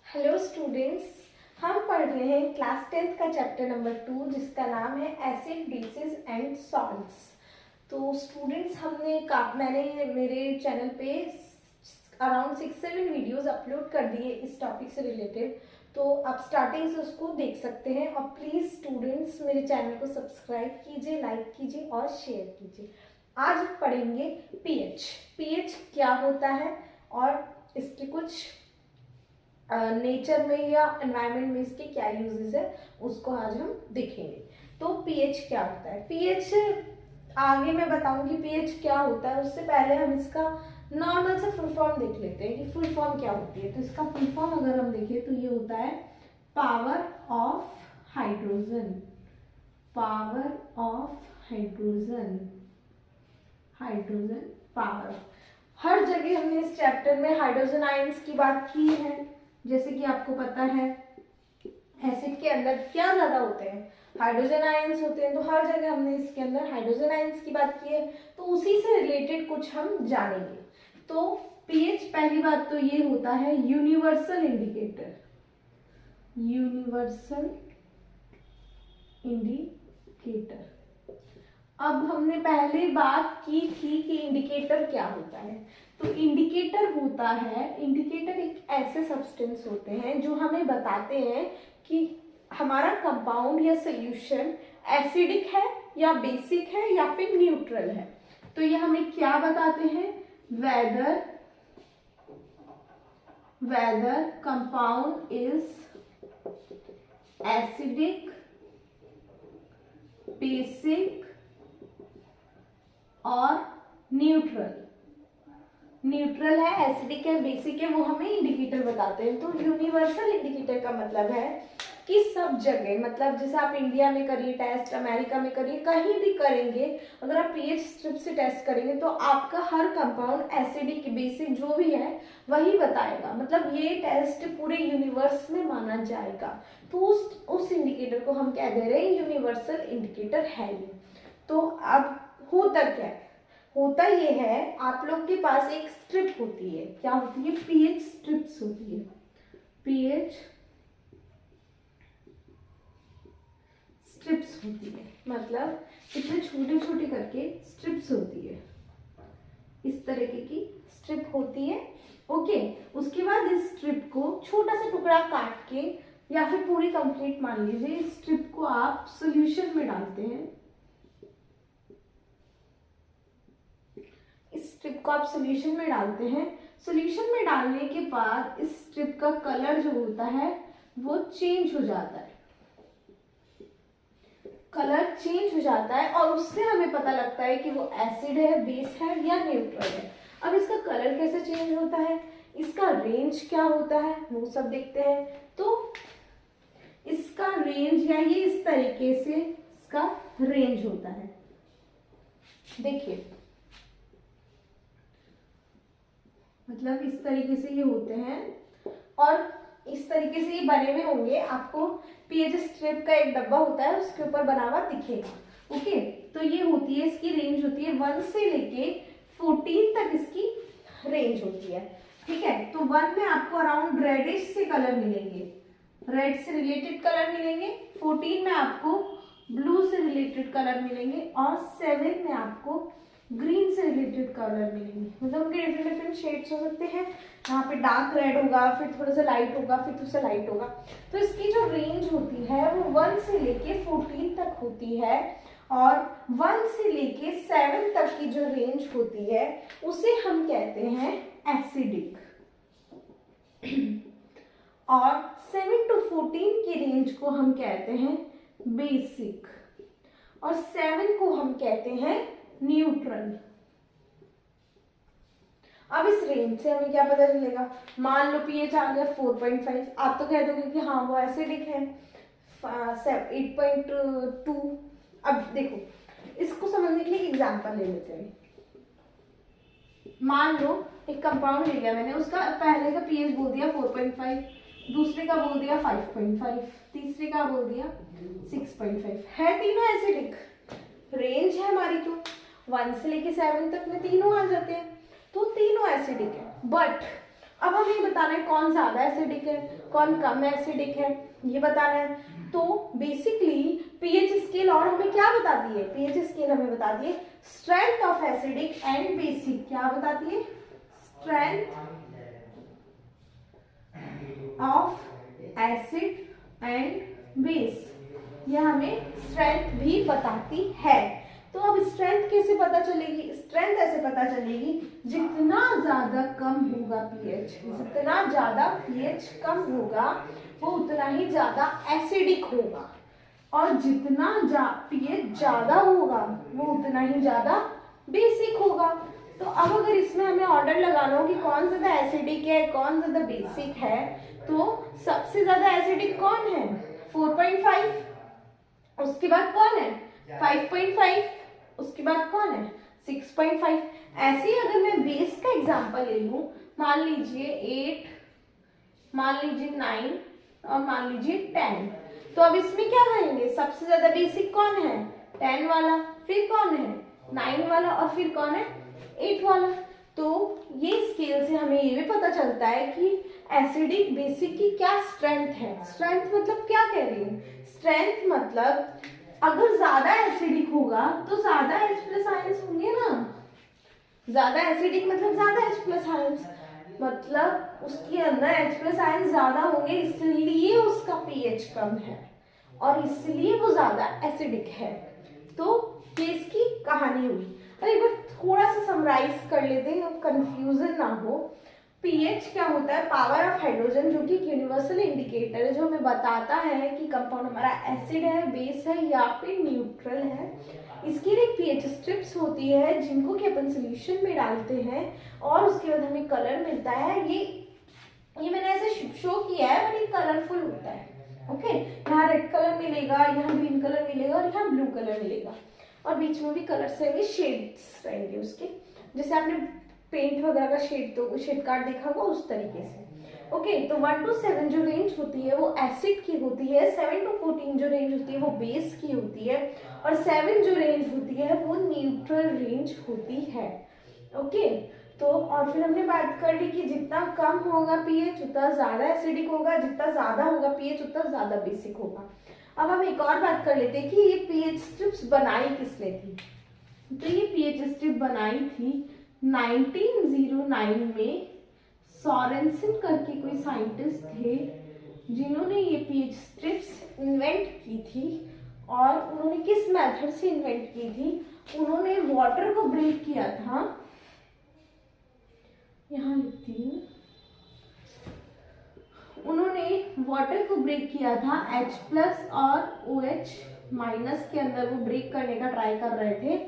Hello students, हम पढ़ रहे हैं क्लास 10th का चैप्टर नंबर 2 जिसका नाम है एसिड बेसिस एंड सॉल्ट्स। तो स्टूडेंट्स मैंने मेरे चैनल पे अराउंड 6-7 वीडियोस अपलोड कर दिए इस टॉपिक से रिलेटेड, तो आप स्टार्टिंग से उसको देख सकते हैं। और प्लीज़ स्टूडेंट्स मेरे चैनल को सब्सक्राइब कीजिए, लाइक कीजिए और शेयर कीजिए। आज हम पढ़ेंगे पीएच क्या होता है और इसके कुछ नेचर में या एनवायरनमेंट में इसके क्या यूजेस है उसको आज हम देखेंगे। तो पीएच क्या होता है, पीएच आगे मैं बताऊंगी पीएच क्या होता है। उससे पहले हम इसका नॉर्मल से फुल फॉर्म देख लेते हैं कि फुल फॉर्म क्या होती है। तो इसका फुल फॉर्म अगर हम देखें तो ये होता है power of hydrogen. Power of hydrogen, hydrogen power. हर जगह हमने इस चैप्टर में हाइड्रोजन आयंस की बात की है। जैसे कि आपको पता है एसिड के अंदर क्या ज्यादा होते हैं, हाइड्रोजन आयंस होते हैं। तो हर जगह हमने इसके अंदर हाइड्रोजन आयंस की बात की है, तो उसी से रिलेटेड कुछ हम जानेंगे। तो पीएच पहली बात तो ये होता है यूनिवर्सल इंडिकेटर। Universal indicator. अब हमने पहले बात की थी कि इंडिकेटर क्या होता है। तो इंडिकेटर होता है, इंडिकेटर एक ऐसे सब्सटेंस होते हैं जो हमें बताते हैं कि हमारा कंपाउंड या सोल्यूशन एसिडिक है या बेसिक है या फिर न्यूट्रल है। तो ये हमें क्या बताते हैं, whether compound is acidic, basic और न्यूट्रल। न्यूट्रल है, एसिडिक है, बेसिक है, वो हमें इंडिकेटर बताते हैं। तो यूनिवर्सल इंडिकेटर का मतलब है कि सब जगह, मतलब जैसे आप इंडिया में करिए टेस्ट, अमेरिका में करिए, कहीं भी करेंगे, अगर आप पीएच स्ट्रिप से टेस्ट करेंगे तो आपका हर कंपाउंड एसिडिक बेसिक जो भी है वही बताएगा। मतलब ये टेस्ट पूरे यूनिवर्स में माना जाएगा। तो उस इंडिकेटर को हम कह दे रहे हैं यूनिवर्सल इंडिकेटर है ये। तो अब होता क्या है, होता ये है आप लोग के पास एक स्ट्रिप होती है। क्या होती है, पीएच स्ट्रिप्स होती है। पीएच स्ट्रिप्स होती है, मतलब इतने छोटे छोटे करके स्ट्रिप्स होती है, इस तरीके की स्ट्रिप होती है। ओके, उसके बाद इस स्ट्रिप को छोटा सा टुकड़ा काट के या फिर पूरी कंप्लीट मान लीजिए, इस स्ट्रिप को आप सॉल्यूशन में डालते हैं। इस स्ट्रिप को आप सॉल्यूशन में डालते हैं। सॉल्यूशन में डालने के बाद इस स्ट्रिप का कलर जो होता है वो चेंज हो जाता है, कलर चेंज हो जाता है और उससे हमें पता लगता है कि वो एसिड है, बेस है या न्यूट्रल है। अब इसका कलर कैसे चेंज होता है, इसका रेंज क्या होता है, वो सब देखते हैं। तो इसका रेंज या ये इस तरीके से इसका रेंज होता है। देखिए, मतलब इस तरीके से ये होते हैं और इस तरीके से ये बने हुए होंगे। आपको पीएच स्ट्रिप का एक डब्बा होता है, उसके ऊपर बना हुआ दिखेगा। ओके, तो ये होती है, इसकी रेंज होती है 1 से लेके 14 तक इसकी रेंज होती है। ठीक है, तो 1 में आपको अराउंड रेडिश से कलर मिलेंगे, रेड से रिलेटेड कलर मिलेंगे। 14 में आपको ब्लू से रिलेटेड कलर मिलेंगे और 7 में आपको ग्रीन से रिलेटेड कलर मिलेंगे। मतलब उनके डिफरेंट डिफरेंट शेड्स हो सकते हैं। यहाँ पे डार्क रेड होगा, फिर थोड़ा सा लाइट होगा, फिर थोड़ा सा लाइट होगा। तो इसकी जो रेंज होती है वो 1 से लेके 14 तक होती है और 1 से लेके 7 तक की जो रेंज होती है उसे हम कहते हैं एसिडिक और 7 to 14 की रेंज को हम कहते हैं बेसिक और 7 को हम कहते हैं न्यूट्रल। अब इस रेंज से हमें क्या पता चलेगा, मान लो पीएच आ गया 4.5, आप तो कह दोगे कि हाँ वो एसिडिक है। 8.2। अब देखो, इसको समझने के लिए एग्जांपल ले लेते हैं। मान लो एक कंपाउंड ले लिया मैंने, उसका पहले का पीएच बोल दिया 4.5, दूसरे का बोल दिया 5.5, तीसरे का बोल दिया 6.5। है तीनों एसिडिक, रेंज है हमारी तो 1 से लेके 7 तक में तीनों आ जाते हैं, तो तीनों एसिडिक है। बट अब हमें ये बताना है कौन ज्यादा एसिडिक है, कौन कम एसिडिक है, ये बताना है। तो बेसिकली पीएच स्केल और हमें क्या बताती है, पीएच स्केल हमें बताती है strength of acidic and basic. क्या बताती है, strength of acid and base, यह हमें स्ट्रेंथ भी बताती है। तो अब स्ट्रेंथ कैसे पता चलेगी, स्ट्रेंथ ऐसे पता चलेगी जितना ज्यादा कम होगा पीएच, जितना ज्यादा पीएच कम होगा वो उतना ही ज्यादा एसिडिक होगा, और जितना पीएच ज्यादा होगा वो उतना ही ज्यादा बेसिक होगा। तो अब अगर इसमें हमें ऑर्डर लगाना हो कि कौन ज्यादा एसिडिक है कौन ज्यादा बेसिक है, तो सबसे ज्यादा एसिडिक कौन है 4.5, उसके बाद कौन है 5.5, उसके बाद कौन है 6.5। ऐसे ही अगर मैं बेस का एग्जांपल ले लूं, मान लीजिए 8, मान लीजिए 9 और मान लीजिए 10, तो अब इसमें क्या करेंगे, सबसे ज्यादा बेसिक कौन है 10 वाला, फिर कौन है 9 वाला, और फिर कौन है 8 वाला। तो ये स्केल से हमें ये भी पता चलता है कि एसिडिक बेसिक की क्या स्ट्रेंथ है। स्ट्रेंथ मतलब क्या कह रही हूँ, स्ट्रेंथ मतलब अगर ज्यादा एसिडिक होगा तो ज्यादा H प्लस आयंस होंगे ना, ज्यादा एसिडिक मतलब ज्यादा H प्लस आयंस, मतलब उसके अंदर H प्लस आयंस ज्यादा होंगे, इसलिए उसका पीएच कम है और इसलिए वो ज्यादा एसिडिक है। तो ये इसकी कहानी हुई। और एक बार थोड़ा सा समराइज कर लेते हैं, कंफ्यूजन ना हो। पीएच क्या होता है, पावर ऑफ हाइड्रोजन, जो कि एक यूनिवर्सल इंडिकेटर है जो हमें बताता है कि कंपाउंड हमारा एसिड है, बेस है या फिर न्यूट्रल है। इसकी एक पीएच स्ट्रिप्स होती है जिनको कि अपन सोल्यूशन में डालते हैं और उसके बाद हमें कलर मिलता है। ये मैंने ऐसे शो किया है बट ये कलरफुल होता है। ओके, यहाँ रेड कलर मिलेगा, यहाँ ग्रीन कलर मिलेगा और यहाँ ब्लू कलर मिलेगा, और बीच में भी कलर्स रहेंगे, शेड्स रहेंगे उसके, जैसे आपने पेंट वगैरह का शेड कार्ड देखा होगा उस तरीके से। ओके, तो 1 to 7 जो रेंज होती है वो एसिड की होती है, 7 to 14 जो रेंज होती है वो बेस की होती है, और 7 जो रेंज होती है वो न्यूट्रल रेंज होती है। ओके, तो और फिर हमने बात कर ली कि जितना कम होगा पीएच उतना ज्यादा एसिडिक होगा, जितना ज्यादा होगा पीएच उतना ज्यादा बेसिक होगा। अब हम एक और बात कर लेते हैं कि ये पीएच स्ट्रिप्स बनाई किसने थी। तो ये पीएच स्ट्रिप बनाई थी 1909 में, सोरेनसन करके कोई साइंटिस्ट थे जिन्होंने ये पीएच स्ट्रिप्स इन्वेंट की थी। और उन्होंने किस मेथड से इन्वेंट की थी, उन्होंने वाटर को ब्रेक किया था, यहाँ लिखती हूँ, उन्होंने वाटर को ब्रेक किया था H प्लस और OH माइनस के अंदर, वो ब्रेक करने का ट्राई कर रहे थे,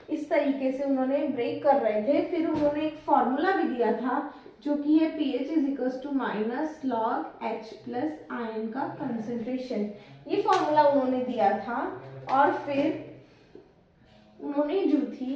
इस तरीके से उन्होंने ब्रेक कर रहे थे। फिर उन्होंने एक फॉर्मूला भी दिया था जो कि है pH is equals to minus log H plus ion का कंसेंट्रेशन, ये फॉर्मूला उन्होंने दिया था। और फिर उन्होंने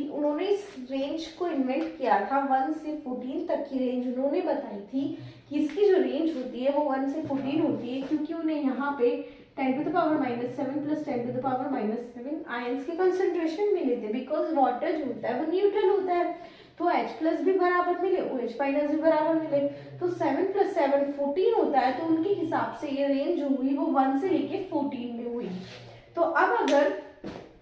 उन्होंने इस रेंज को इन्वेंट किया था, 1 से 14 तक की रेंज उन्होंने बताई थी कि इसकी जो रेंज होती है वो 1 से 14 होती है, क्योंकि उन्हें यहाँ पे 10 to the power -7 plus 10 to the power -7 ions के कंसेंट्रेशन मिले थे, बिकॉज वाटर जो होता है वो न्यूट्रल होता है, तो H प्लस भी बराबर मिले, OH माइनस भी बराबर मिले, तो 7 प्लस 7 14 होता है। तो उनके हिसाब से ये रेंज जो हुई वो 1 से लेके 14 में हुई। तो अब अगर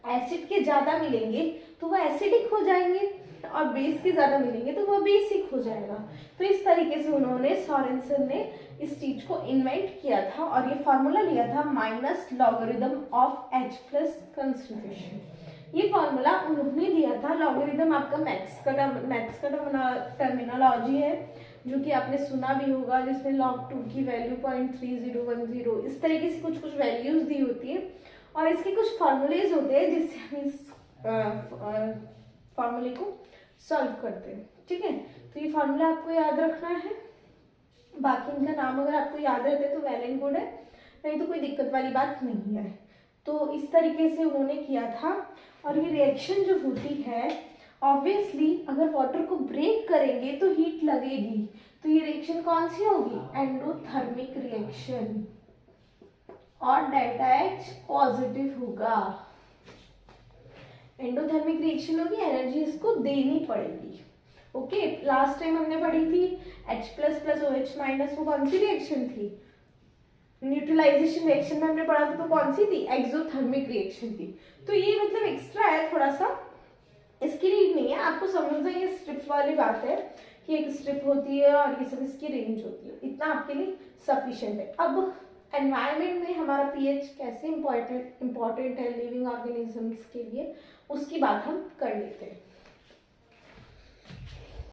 एसिड के ज्यादा मिलेंगे तो वो एसिडिक हो जाएंगे और बेस के ज्यादा मिलेंगे तो वो बेसिक हो जाएगा। तो इस तरीके से उन्होंने सोरेनसन ने इस चीज को इन्वेंट किया था और ये फॉर्मूला लिया था minus logarithm of H plus concentration, ये फॉर्मूला उन्होंने दिया था। लॉगरिदम आपका मैथ्स का टर्मिनोलॉजी है जो कि आपने सुना भी होगा, जिसमें log 2 की वैल्यू 0.3010 इस तरीके से कुछ कुछ वैल्यूज दी होती है और इसके कुछ फॉर्मूलेज होते हैं जिससे हम इस फॉर्मूले को सॉल्व करते हैं। ठीक है, तो ये फॉर्मूला आपको याद रखना है, बाकी इनका नाम अगर आपको याद रहता है तो वेल एंड गुड है, नहीं तो कोई दिक्कत वाली बात नहीं है। तो इस तरीके से उन्होंने किया था। और ये रिएक्शन जो होती है, ऑब्वियसली अगर वाटर को ब्रेक करेंगे तो हीट लगेगी, तो ये रिएक्शन कौन सी होगी, एंडोथर्मिक रिएक्शन, और डेल्टा H पॉजिटिव होगा। एंडोथर्मिक रिएक्शन होगी, एनर्जी इसको देनी पड़ेगी। ओके, लास्ट टाइम हमने पढ़ी थी H plus plus OH minus, वो कौन सी रिएक्शन थी? न्यूट्रलाइजेशन रिएक्शन में हमने पढ़ा था, तो कौन सी थी? एक्सोथर्मिक रिएक्शन थी। तो ये मतलब एक्स्ट्रा है थोड़ा सा, इसकी नीड नहीं है, आपको समझना ये स्ट्रिप वाली बात है कि एक स्ट्रिप होती है और ये सब इसकी रेंज होती है, इतना आपके लिए सफिशिएंट है। अब एनवायरनमेंट में हमारा पीएच कैसे इम्पोर्टेंट है लिविंग ऑर्गेनिजम्स के लिए, उसकी बात हम कर लेते हैं।